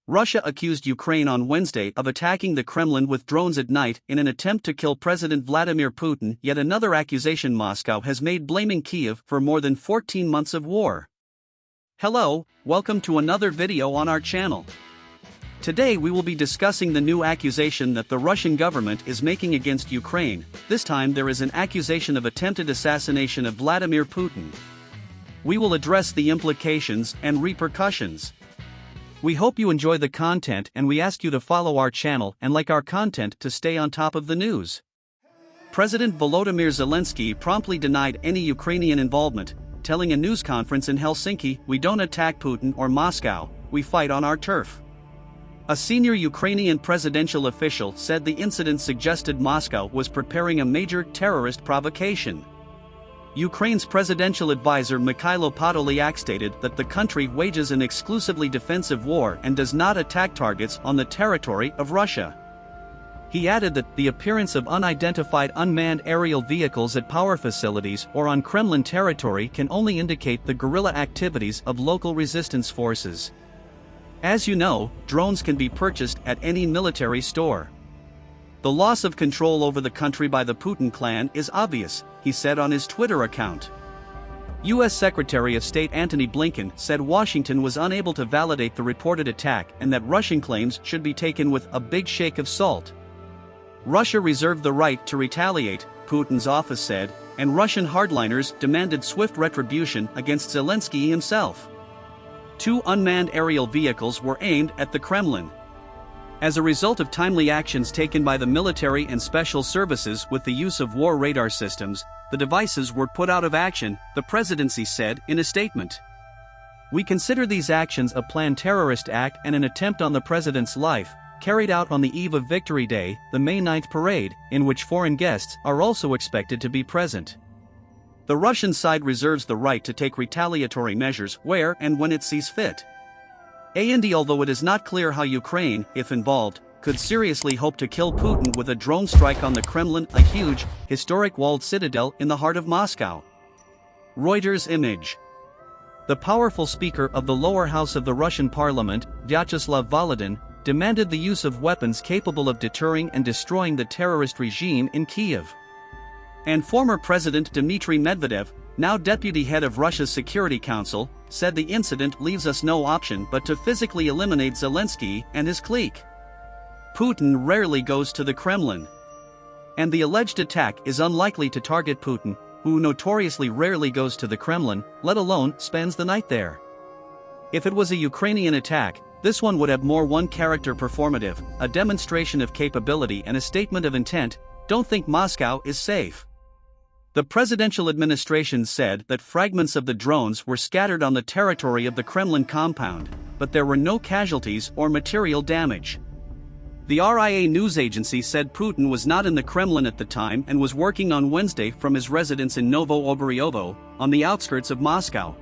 Russia accused Ukraine on Wednesday of attacking the Kremlin with drones at night in an attempt to kill President Vladimir Putin, yet another accusation Moscow has made, blaming Kyiv for more than 14 months of war. Hello, welcome to another video on our channel. Today we will be discussing the new accusation that the Russian government is making against Ukraine. This time there is an accusation of attempted assassination of Vladimir Putin. We will address the implications and repercussions. We hope you enjoy the content, and we ask you to follow our channel and like our content to stay on top of the news. President Volodymyr Zelensky promptly denied any Ukrainian involvement, telling a news conference in Helsinki, "We don't attack Putin or Moscow, we fight on our turf." A senior Ukrainian presidential official said the incident suggested Moscow was preparing a major terrorist provocation. Ukraine's presidential advisor Mikhailo Podolyak stated that the country wages an exclusively defensive war and does not attack targets on the territory of Russia. He added that the appearance of unidentified unmanned aerial vehicles at power facilities or on Kremlin territory can only indicate the guerrilla activities of local resistance forces. As you know, drones can be purchased at any military store. The loss of control over the country by the Putin clan is obvious, he said on his Twitter account. U.S. Secretary of State Antony Blinken said Washington was unable to validate the reported attack and that Russian claims should be taken with a big shake of salt. Russia reserved the right to retaliate, Putin's office said, and Russian hardliners demanded swift retribution against Zelensky himself. 2 unmanned aerial vehicles were aimed at the Kremlin. As a result of timely actions taken by the military and special services with the use of war radar systems, the devices were put out of action, the presidency said in a statement. "We consider these actions a planned terrorist act and an attempt on the president's life, carried out on the eve of Victory Day, the May 9th parade, in which foreign guests are also expected to be present. The Russian side reserves the right to take retaliatory measures where and when it sees fit. And although it is not clear how Ukraine, if involved, could seriously hope to kill Putin with a drone strike on the Kremlin, a huge, historic walled citadel in the heart of Moscow." Reuters image. The powerful speaker of the lower house of the Russian parliament, Vyacheslav Volodin, demanded the use of weapons capable of deterring and destroying the terrorist regime in Kyiv. And former President Dmitry Medvedev, now deputy head of Russia's Security Council, said the incident leaves us no option but to physically eliminate Zelensky and his clique. Putin rarely goes to the Kremlin. And the alleged attack is unlikely to target Putin, who notoriously rarely goes to the Kremlin, let alone spends the night there. If it was a Ukrainian attack, this one would have more one-character performative, a demonstration of capability and a statement of intent, "Don't think Moscow is safe." The presidential administration said that fragments of the drones were scattered on the territory of the Kremlin compound, but there were no casualties or material damage. The RIA news agency said Putin was not in the Kremlin at the time and was working on Wednesday from his residence in Novo Oboryovo, on the outskirts of Moscow.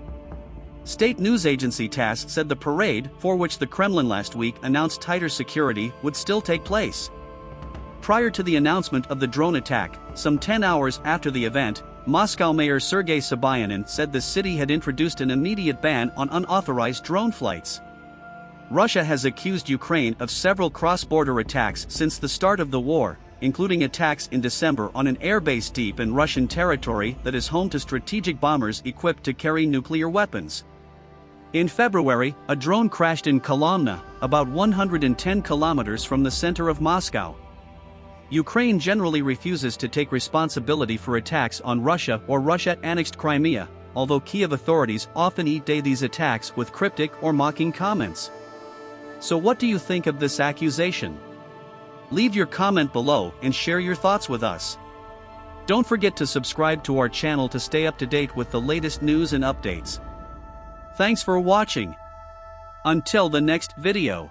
State news agency TASS said the parade, for which the Kremlin last week announced tighter security, would still take place. Prior to the announcement of the drone attack, some 10 hours after the event, Moscow Mayor Sergei Sobyanin said the city had introduced an immediate ban on unauthorized drone flights. Russia has accused Ukraine of several cross-border attacks since the start of the war, including attacks in December on an airbase deep in Russian territory that is home to strategic bombers equipped to carry nuclear weapons. In February, a drone crashed in Kolomna, about 110 kilometers from the center of Moscow. Ukraine generally refuses to take responsibility for attacks on Russia or Russia-annexed Crimea, although Kyiv authorities often eat these attacks with cryptic or mocking comments. So what do you think of this accusation? Leave your comment below and share your thoughts with us. Don't forget to subscribe to our channel to stay up to date with the latest news and updates. Thanks for watching. Until the next video.